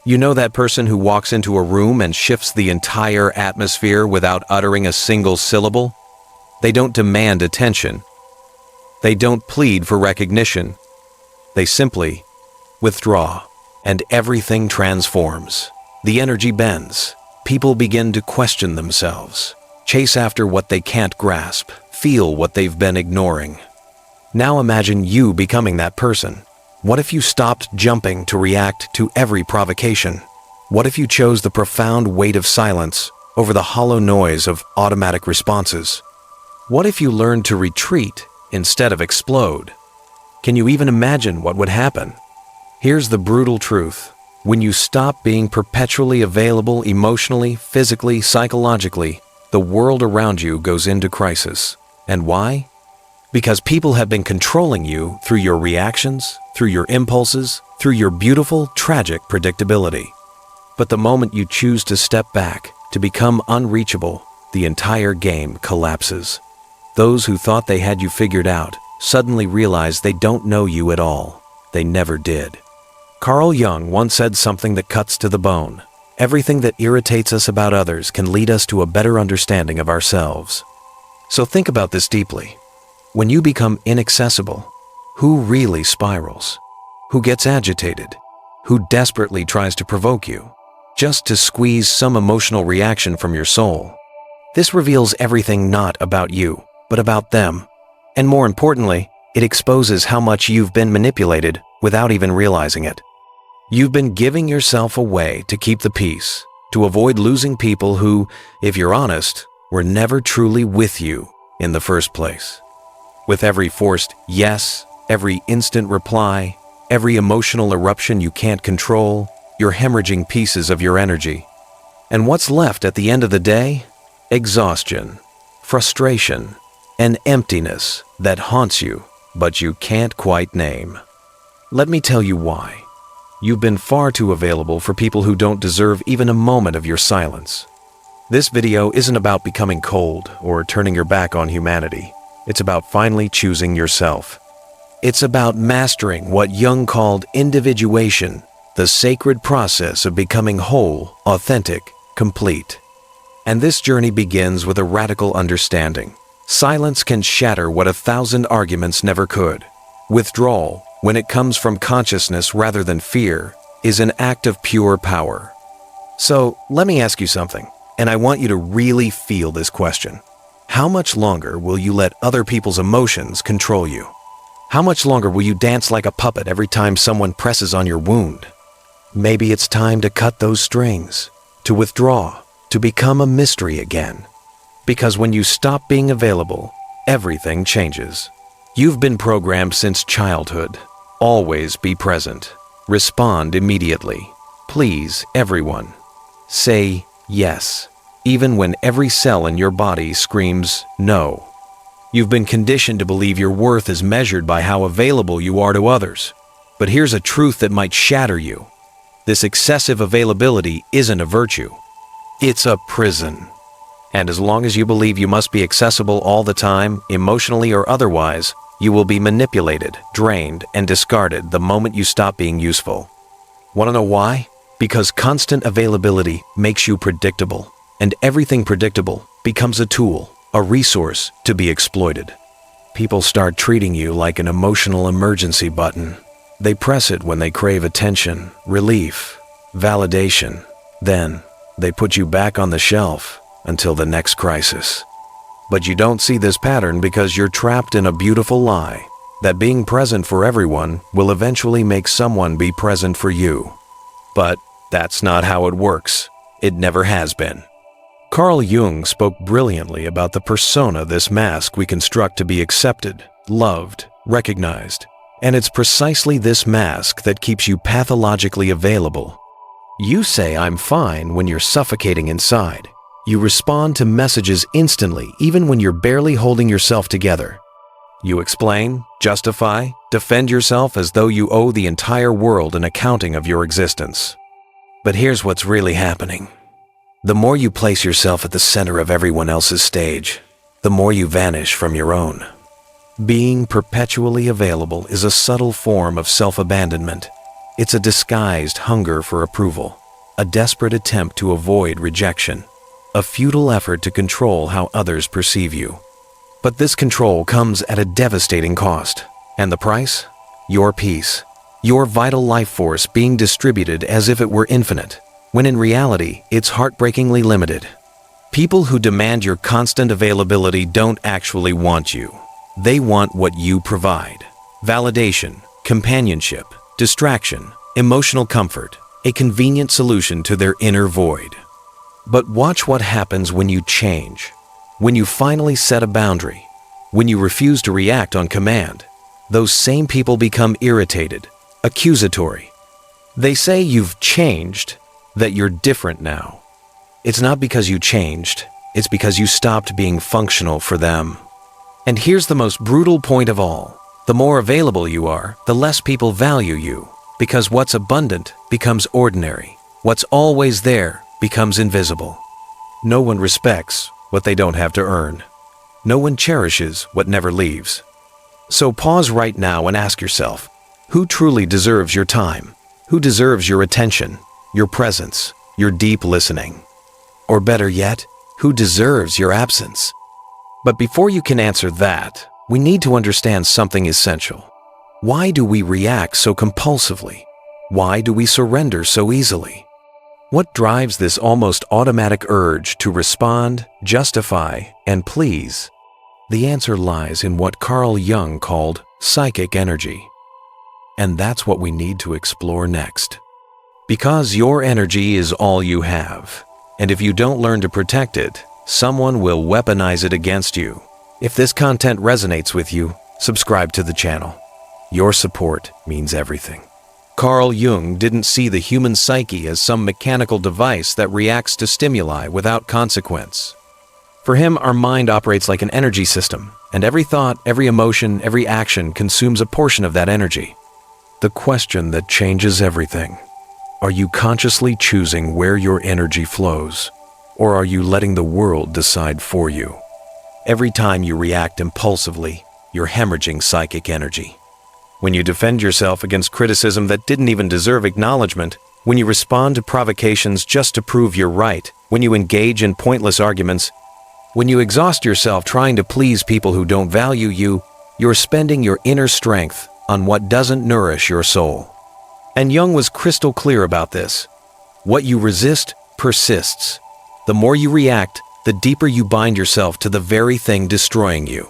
You know that person who walks into a room and shifts the entire atmosphere without uttering a single syllable? They don't demand attention. They don't plead for recognition. They simply withdraw, and everything transforms. The energy bends. People begin to question themselves, chase after what they can't grasp, feel what they've been ignoring. Now imagine you becoming that person. What if you stopped jumping to react to every provocation? What if you chose the profound weight of silence over the hollow noise of automatic responses? What if you learned to retreat instead of explode? Can you even imagine what would happen? Here's the brutal truth. When you stop being perpetually available emotionally, physically, psychologically, the world around you goes into crisis. And why? Because people have been controlling you through your reactions, through your impulses, through your beautiful, tragic predictability. But the moment you choose to step back, to become unreachable, the entire game collapses. Those who thought they had you figured out suddenly realize they don't know you at all. They never did. Carl Jung once said something that cuts to the bone. Everything that irritates us about others can lead us to a better understanding of ourselves. So think about this deeply. When you become inaccessible, who really spirals? Who gets agitated? Who desperately tries to provoke you, just to squeeze some emotional reaction from your soul? This reveals everything not about you, but about them. And more importantly, it exposes how much you've been manipulated without even realizing it. You've been giving yourself away to keep the peace, to avoid losing people who, if you're honest, were never truly with you in the first place. With every forced yes, every instant reply, every emotional eruption you can't control, you're hemorrhaging pieces of your energy. And what's left at the end of the day? Exhaustion, frustration, an emptiness that haunts you, but you can't quite name. Let me tell you why. You've been far too available for people who don't deserve even a moment of your silence. This video isn't about becoming cold or turning your back on humanity. It's about finally choosing yourself. It's about mastering what Jung called individuation, the sacred process of becoming whole, authentic, complete. And this journey begins with a radical understanding. Silence can shatter what 1,000 arguments never could. Withdrawal, when it comes from consciousness rather than fear, is an act of pure power. So let me ask you something, and I want you to really feel this question. How much longer will you let other people's emotions control you? How much longer will you dance like a puppet every time someone presses on your wound? Maybe it's time to cut those strings, to withdraw, to become a mystery again. Because when you stop being available, everything changes. You've been programmed since childhood. Always be present. Respond immediately. Please everyone. Say yes, even when every cell in your body screams no. You've been conditioned to believe your worth is measured by how available you are to others. But here's a truth that might shatter you. This excessive availability isn't a virtue. It's a prison. And as long as you believe you must be accessible all the time, emotionally or otherwise, you will be manipulated, drained, and discarded the moment you stop being useful. Want to know why? Because constant availability makes you predictable, and everything predictable becomes a tool, a resource to be exploited. People start treating you like an emotional emergency button. They press it when they crave attention, relief, validation. Then, they put you back on the shelf until the next crisis. But you don't see this pattern because you're trapped in a beautiful lie that being present for everyone will eventually make someone be present for you. But that's not how it works. It never has been. Carl Jung spoke brilliantly about the persona, this mask we construct to be accepted, loved, recognized. And it's precisely this mask that keeps you pathologically available. You say I'm fine when you're suffocating inside. You respond to messages instantly, even when you're barely holding yourself together. You explain, justify, defend yourself as though you owe the entire world an accounting of your existence. But here's what's really happening. The more you place yourself at the center of everyone else's stage, the more you vanish from your own. Being perpetually available is a subtle form of self-abandonment. It's a disguised hunger for approval, a desperate attempt to avoid rejection, a futile effort to control how others perceive you. But this control comes at a devastating cost. And the price? Your peace. Your vital life force being distributed as if it were infinite, when in reality, it's heartbreakingly limited. People who demand your constant availability don't actually want you. They want what you provide. Validation, companionship, distraction, emotional comfort, a convenient solution to their inner void. But watch what happens when you change. When you finally set a boundary, when you refuse to react on command, those same people become irritated, accusatory. They say you've changed, that you're different now. It's not because you changed, it's because you stopped being functional for them. And here's the most brutal point of all. The more available you are, the less people value you, because what's abundant becomes ordinary. What's always there becomes invisible. No one respects what they don't have to earn. No one cherishes what never leaves. So pause right now and ask yourself, who truly deserves your time? Who deserves your attention, your presence, your deep listening? Or better yet, who deserves your absence? But before you can answer that, we need to understand something essential. Why do we react so compulsively? Why do we surrender so easily? What drives this almost automatic urge to respond, justify, and please? The answer lies in what Carl Jung called psychic energy. And that's what we need to explore next. Because your energy is all you have, and if you don't learn to protect it, someone will weaponize it against you. If this content resonates with you, subscribe to the channel. Your support means everything. Carl Jung didn't see the human psyche as some mechanical device that reacts to stimuli without consequence. For him, our mind operates like an energy system, and every thought, every emotion, every action consumes a portion of that energy. The question that changes everything: are you consciously choosing where your energy flows, or are you letting the world decide for you? Every time you react impulsively, you're hemorrhaging psychic energy. When you defend yourself against criticism that didn't even deserve acknowledgement, when you respond to provocations just to prove you're right, when you engage in pointless arguments, when you exhaust yourself trying to please people who don't value you, you're spending your inner strength on what doesn't nourish your soul. And Jung was crystal clear about this. What you resist persists. The more you react, the deeper you bind yourself to the very thing destroying you.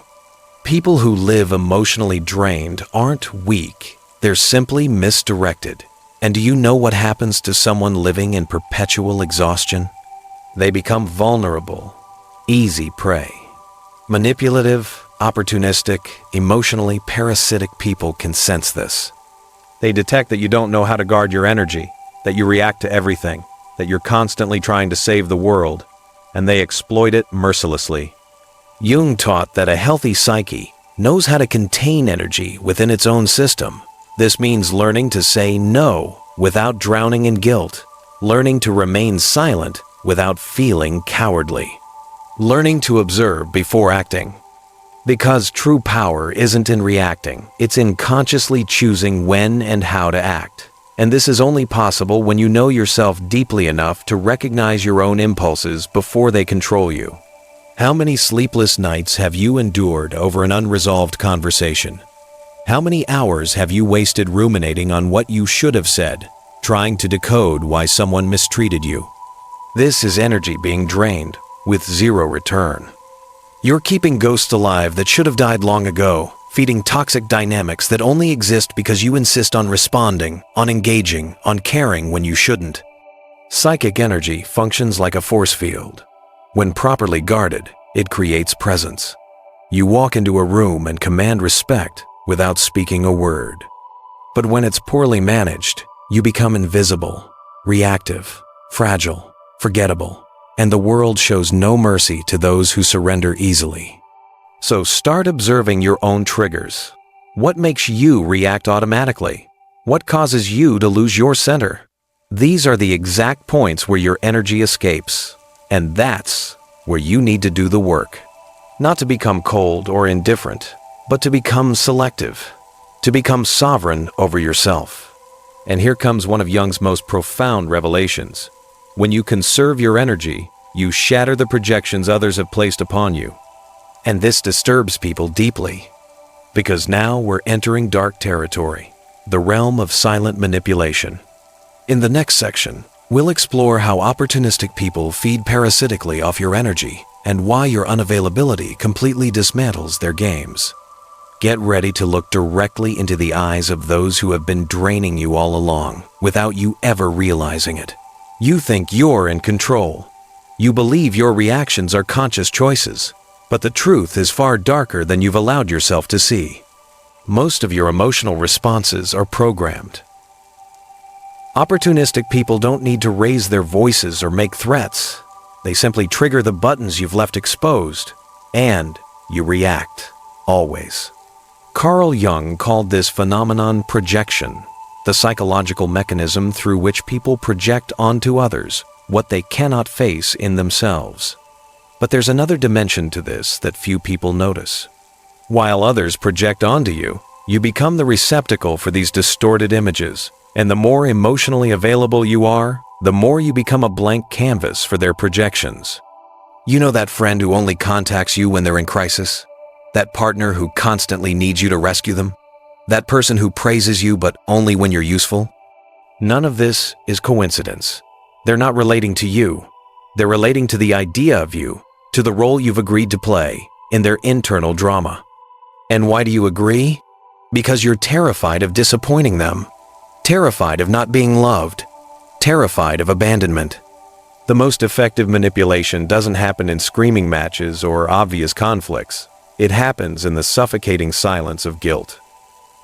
People who live emotionally drained aren't weak, they're simply misdirected. And do you know what happens to someone living in perpetual exhaustion? They become vulnerable, easy prey. Manipulative, opportunistic, emotionally parasitic people can sense this. They detect that you don't know how to guard your energy, that you react to everything, that you're constantly trying to save the world, and they exploit it mercilessly. Jung taught that a healthy psyche knows how to contain energy within its own system. This means learning to say no without drowning in guilt, learning to remain silent without feeling cowardly, learning to observe before acting. Because true power isn't in reacting, it's in consciously choosing when and how to act. And this is only possible when you know yourself deeply enough to recognize your own impulses before they control you. How many sleepless nights have you endured over an unresolved conversation? How many hours have you wasted ruminating on what you should have said, trying to decode why someone mistreated you? This is energy being drained with zero return. You're keeping ghosts alive that should have died long ago, feeding toxic dynamics that only exist because you insist on responding, on engaging, on caring when you shouldn't. Psychic energy functions like a force field. When properly guarded, it creates presence. You walk into a room and command respect without speaking a word. But when it's poorly managed, you become invisible, reactive, fragile, forgettable, and the world shows no mercy to those who surrender easily. So start observing your own triggers. What makes you react automatically? What causes you to lose your center? These are the exact points where your energy escapes. And that's where you need to do the work. Not to become cold or indifferent, but to become selective, to become sovereign over yourself. And here comes one of Jung's most profound revelations. When you conserve your energy, you shatter the projections others have placed upon you. And this disturbs people deeply, because now we're entering dark territory, the realm of silent manipulation. In the next section, we'll explore how opportunistic people feed parasitically off your energy and why your unavailability completely dismantles their games. Get ready to look directly into the eyes of those who have been draining you all along without you ever realizing it. You think you're in control. You believe your reactions are conscious choices, but the truth is far darker than you've allowed yourself to see. Most of your emotional responses are programmed. Opportunistic people don't need to raise their voices or make threats. They simply trigger the buttons you've left exposed, and you react, always. Carl Jung called this phenomenon projection, the psychological mechanism through which people project onto others what they cannot face in themselves. But there's another dimension to this that few people notice. While others project onto you, you become the receptacle for these distorted images, and the more emotionally available you are, the more you become a blank canvas for their projections. You know that friend who only contacts you when they're in crisis? That partner who constantly needs you to rescue them? That person who praises you but only when you're useful? None of this is coincidence. They're not relating to you. They're relating to the idea of you, to the role you've agreed to play in their internal drama. And why do you agree? Because you're terrified of disappointing them, terrified of not being loved, terrified of abandonment. The most effective manipulation doesn't happen in screaming matches or obvious conflicts. It happens in the suffocating silence of guilt.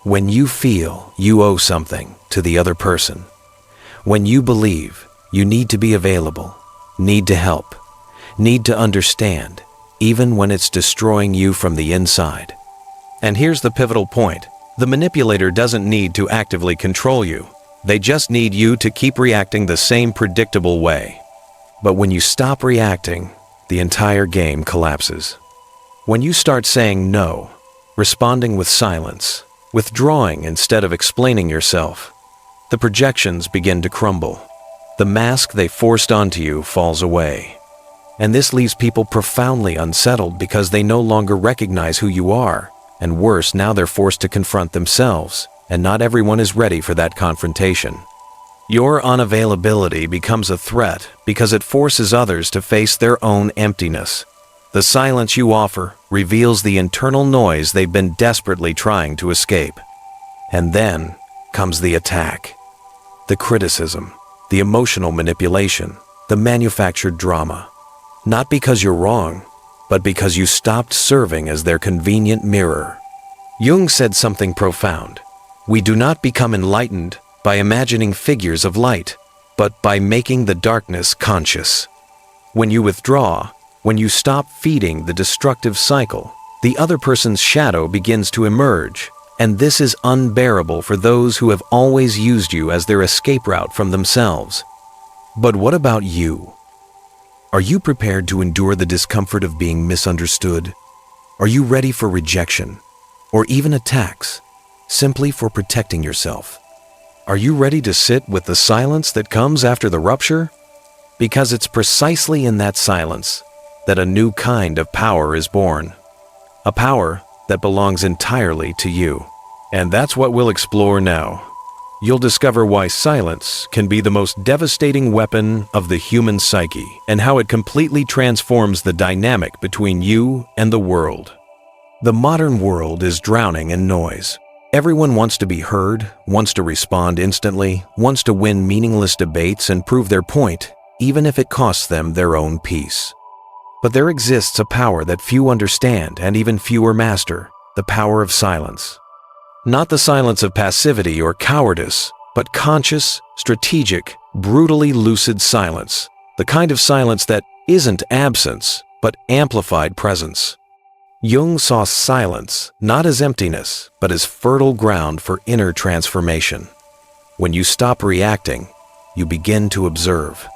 When you feel you owe something to the other person, when you believe you need to be available, need to help, need to understand, even when it's destroying you from the inside. And here's the pivotal point. The manipulator doesn't need to actively control you. They just need you to keep reacting the same predictable way. But when you stop reacting, the entire game collapses. When you start saying no, responding with silence, withdrawing instead of explaining yourself, the projections begin to crumble. The mask they forced onto you falls away. And this leaves people profoundly unsettled because they no longer recognize who you are. And worse, now they're forced to confront themselves, and not everyone is ready for that confrontation. Your unavailability becomes a threat because it forces others to face their own emptiness. The silence you offer reveals the internal noise they've been desperately trying to escape. And then comes the attack, the criticism, the emotional manipulation, the manufactured drama. Not because you're wrong, but because you stopped serving as their convenient mirror. Jung said something profound. We do not become enlightened by imagining figures of light, but by making the darkness conscious. When you withdraw, when you stop feeding the destructive cycle, the other person's shadow begins to emerge, and this is unbearable for those who have always used you as their escape route from themselves. But what about you? Are you prepared to endure the discomfort of being misunderstood? Are you ready for rejection, or even attacks, simply for protecting yourself? Are you ready to sit with the silence that comes after the rupture? Because it's precisely in that silence that a new kind of power is born. A power that belongs entirely to you. And that's what we'll explore now. You'll discover why silence can be the most devastating weapon of the human psyche and how it completely transforms the dynamic between you and the world. The modern world is drowning in noise. Everyone wants to be heard, wants to respond instantly, wants to win meaningless debates and prove their point, even if it costs them their own peace. But there exists a power that few understand and even fewer master, the power of silence. Not the silence of passivity or cowardice, but conscious, strategic, brutally lucid silence. The kind of silence that isn't absence, but amplified presence. Jung saw silence not as emptiness, but as fertile ground for inner transformation. When you stop reacting, you begin to observe.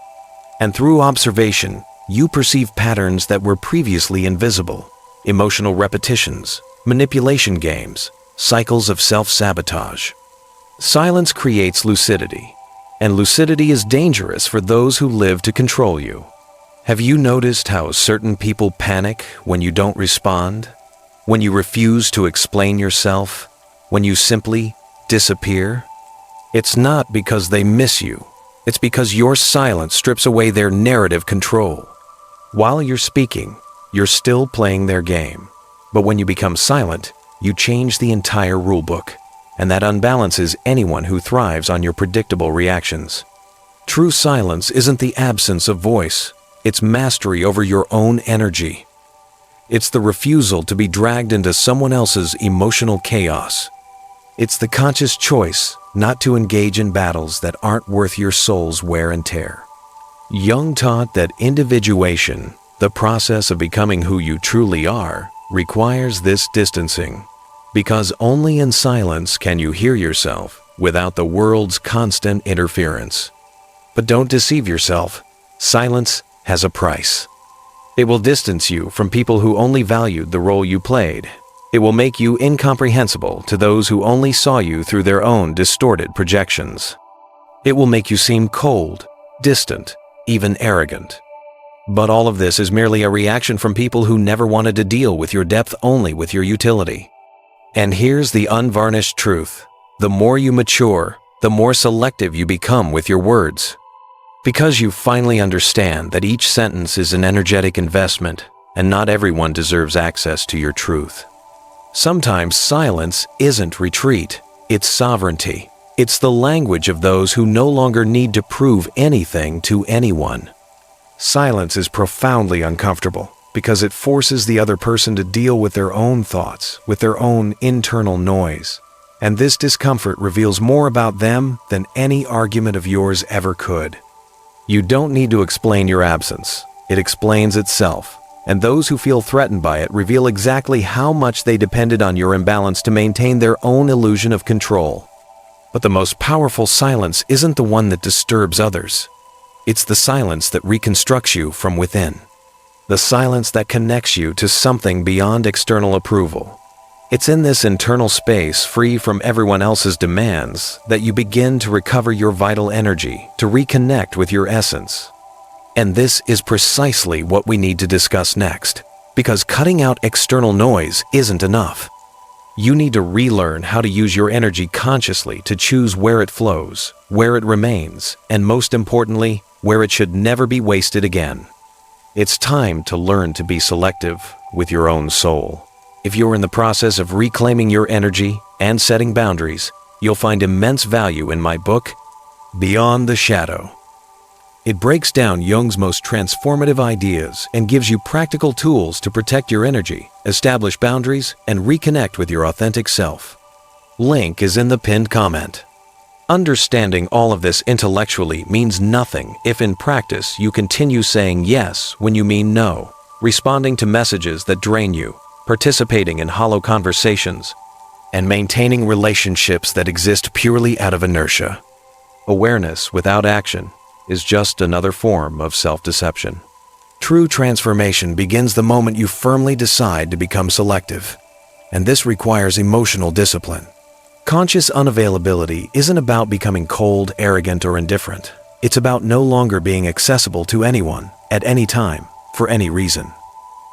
And through observation, you perceive patterns that were previously invisible. Emotional repetitions, manipulation games, cycles of self-sabotage. Silence creates lucidity, and lucidity is dangerous for those who live to control you. Have you noticed how certain people panic when you don't respond? When you refuse to explain yourself? When you simply disappear? It's not because they miss you. It's because your silence strips away their narrative control. While you're speaking, you're still playing their game. But when you become silent, you change the entire rulebook, and that unbalances anyone who thrives on your predictable reactions. True silence isn't the absence of voice. It's mastery over your own energy. It's the refusal to be dragged into someone else's emotional chaos. It's the conscious choice not to engage in battles that aren't worth your soul's wear and tear. Jung taught that individuation, the process of becoming who you truly are, requires this distancing, because only in silence can you hear yourself without the world's constant interference. But don't deceive yourself. Silence has a price. It will distance you from people who only valued the role you played. It will make you incomprehensible to those who only saw you through their own distorted projections. It will make you seem cold, distant, even arrogant. But all of this is merely a reaction from people who never wanted to deal with your depth, only with your utility. And here's the unvarnished truth. The more you mature, the more selective you become with your words. Because you finally understand that each sentence is an energetic investment, and not everyone deserves access to your truth. Sometimes silence isn't retreat, it's sovereignty. It's the language of those who no longer need to prove anything to anyone. Silence is profoundly uncomfortable because it forces the other person to deal with their own thoughts, with their own internal noise. And this discomfort reveals more about them than any argument of yours ever could. You don't need to explain your absence. It explains itself. And those who feel threatened by it reveal exactly how much they depended on your imbalance to maintain their own illusion of control. But the most powerful silence isn't the one that disturbs others. It's the silence that reconstructs you from within. The silence that connects you to something beyond external approval. It's in this internal space, free from everyone else's demands, that you begin to recover your vital energy, to reconnect with your essence. And this is precisely what we need to discuss next, because cutting out external noise isn't enough. You need to relearn how to use your energy consciously to choose where it flows, where it remains, and most importantly, where it should never be wasted again. It's time to learn to be selective with your own soul. If you're in the process of reclaiming your energy and setting boundaries, you'll find immense value in my book, Beyond the Shadow. It breaks down Jung's most transformative ideas and gives you practical tools to protect your energy, establish boundaries, and reconnect with your authentic self. Link is in the pinned comment. Understanding all of this intellectually means nothing if in practice you continue saying yes when you mean no, responding to messages that drain you, participating in hollow conversations, and maintaining relationships that exist purely out of inertia. Awareness without action is just another form of self-deception. True transformation begins the moment you firmly decide to become selective, and this requires emotional discipline. Conscious unavailability isn't about becoming cold, arrogant, or indifferent. It's about no longer being accessible to anyone, at any time, for any reason.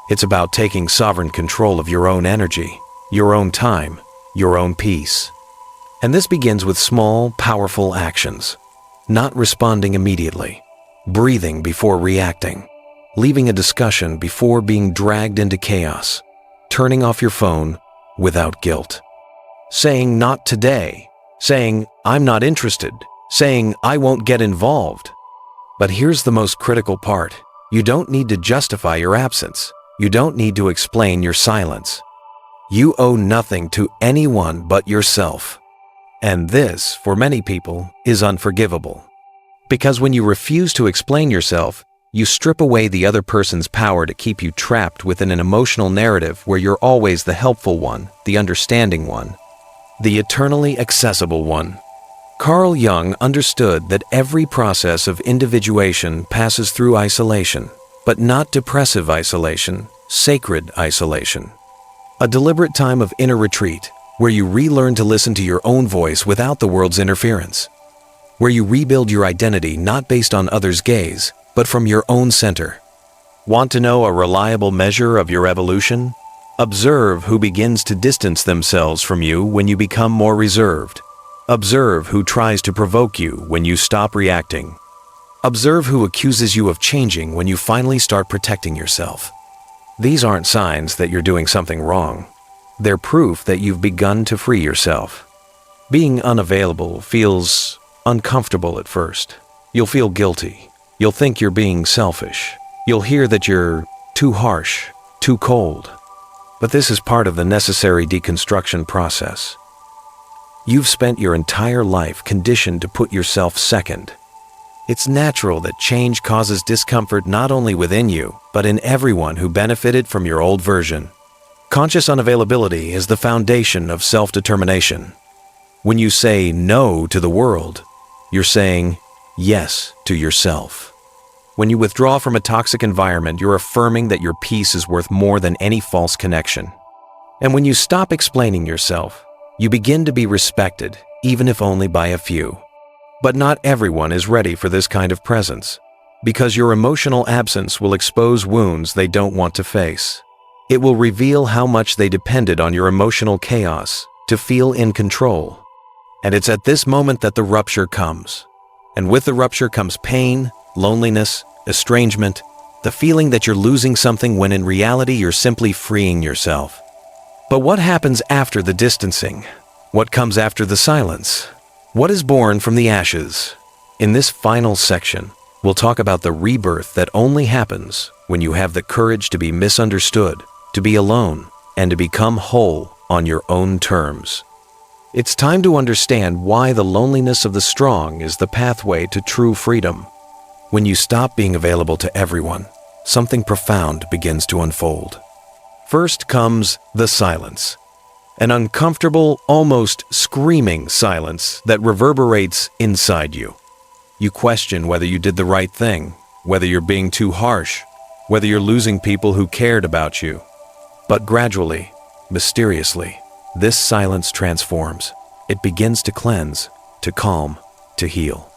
It's about taking sovereign control of your own energy, your own time, your own peace. And this begins with small, powerful actions. Not responding immediately, breathing before reacting, leaving a discussion before being dragged into chaos, turning off your phone without guilt, saying not today, saying I'm not interested, saying I won't get involved. But here's the most critical part. You don't need to justify your absence. You don't need to explain your silence. You owe nothing to anyone but yourself. And this, for many people, is unforgivable. Because when you refuse to explain yourself, you strip away the other person's power to keep you trapped within an emotional narrative where you're always the helpful one, the understanding one, the eternally accessible one. Carl Jung understood that every process of individuation passes through isolation, but not depressive isolation, sacred isolation. A deliberate time of inner retreat, where you relearn to listen to your own voice without the world's interference, where you rebuild your identity not based on others' gaze, but from your own center. Want to know a reliable measure of your evolution? Observe who begins to distance themselves from you when you become more reserved. Observe who tries to provoke you when you stop reacting. Observe who accuses you of changing when you finally start protecting yourself. These aren't signs that you're doing something wrong. They're proof that you've begun to free yourself. Being unavailable feels uncomfortable at first. You'll feel guilty. You'll think you're being selfish. You'll hear that you're too harsh, too cold. But this is part of the necessary deconstruction process. You've spent your entire life conditioned to put yourself second. It's natural that change causes discomfort not only within you, but in everyone who benefited from your old version. Conscious unavailability is the foundation of self-determination. When you say no to the world, you're saying yes to yourself. When you withdraw from a toxic environment, you're affirming that your peace is worth more than any false connection. And when you stop explaining yourself, you begin to be respected, even if only by a few. But not everyone is ready for this kind of presence, because your emotional absence will expose wounds they don't want to face. It will reveal how much they depended on your emotional chaos to feel in control. And it's at this moment that the rupture comes. And with the rupture comes pain, loneliness, estrangement, the feeling that you're losing something when in reality you're simply freeing yourself. But what happens after the distancing? What comes after the silence? What is born from the ashes? In this final section, we'll talk about the rebirth that only happens when you have the courage to be misunderstood, to be alone, and to become whole on your own terms. It's time to understand why the loneliness of the strong is the pathway to true freedom. When you stop being available to everyone, something profound begins to unfold. First comes the silence. An uncomfortable, almost screaming silence that reverberates inside you. You question whether you did the right thing, whether you're being too harsh, whether you're losing people who cared about you. But gradually, mysteriously, this silence transforms. It begins to cleanse, to calm, to heal.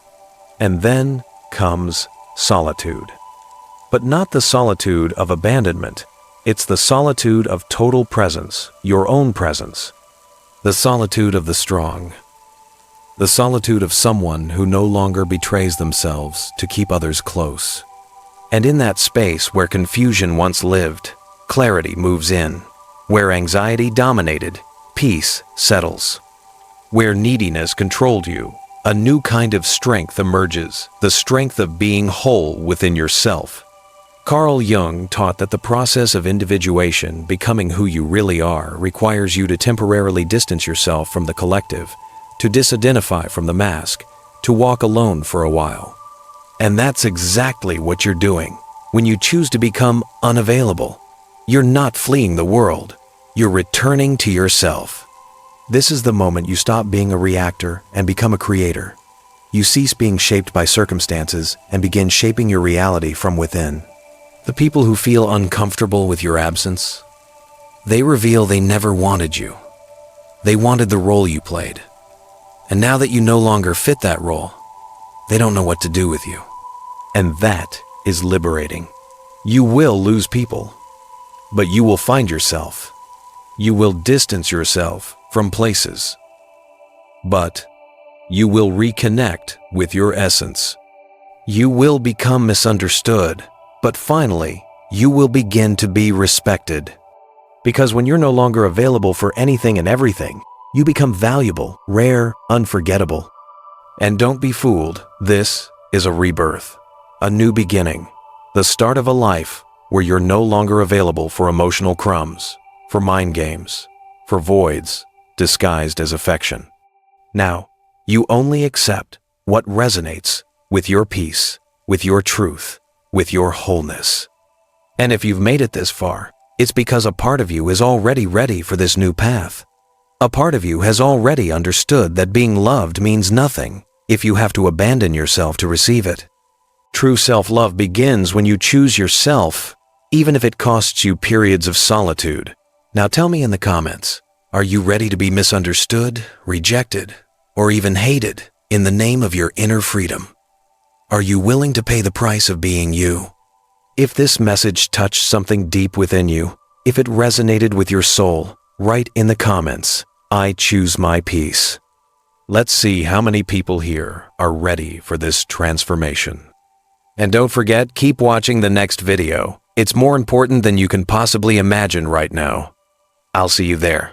And then comes solitude. But not the solitude of abandonment. It's the solitude of total presence, your own presence. The solitude of the strong. The solitude of someone who no longer betrays themselves to keep others close. And in that space where confusion once lived, clarity moves in. Where anxiety dominated, peace settles. Where neediness controlled you, a new kind of strength emerges, the strength of being whole within yourself. Carl Jung taught that the process of individuation, becoming who you really are, requires you to temporarily distance yourself from the collective, to disidentify from the mask, to walk alone for a while. And that's exactly what you're doing when you choose to become unavailable. You're not fleeing the world. You're returning to yourself. This is the moment you stop being a reactor and become a creator. You cease being shaped by circumstances and begin shaping your reality from within. The people who feel uncomfortable with your absence, they reveal they never wanted you. They wanted the role you played. And now that you no longer fit that role, they don't know what to do with you. And that is liberating. You will lose people, but you will find yourself. You will distance yourself from places, but you will reconnect with your essence. You will become misunderstood, but finally, you will begin to be respected. Because when you're no longer available for anything and everything, you become valuable, rare, unforgettable. And don't be fooled, this is a rebirth, a new beginning, the start of a life where you're no longer available for emotional crumbs, for mind games, for voids disguised as affection. Now, you only accept what resonates with your peace, with your truth, with your wholeness. And if you've made it this far, it's because a part of you is already ready for this new path. A part of you has already understood that being loved means nothing if you have to abandon yourself to receive it. True self-love begins when you choose yourself, even if it costs you periods of solitude. Now tell me in the comments, Are you ready to be misunderstood, rejected, or even hated in the name of your inner freedom? Are you willing to pay the price of being you? If this message touched something deep within you, if it resonated with your soul, write in the comments, "I choose my peace." Let's see how many people here are ready for this transformation. And don't forget, keep watching the next video. It's more important than you can possibly imagine right now. I'll see you there.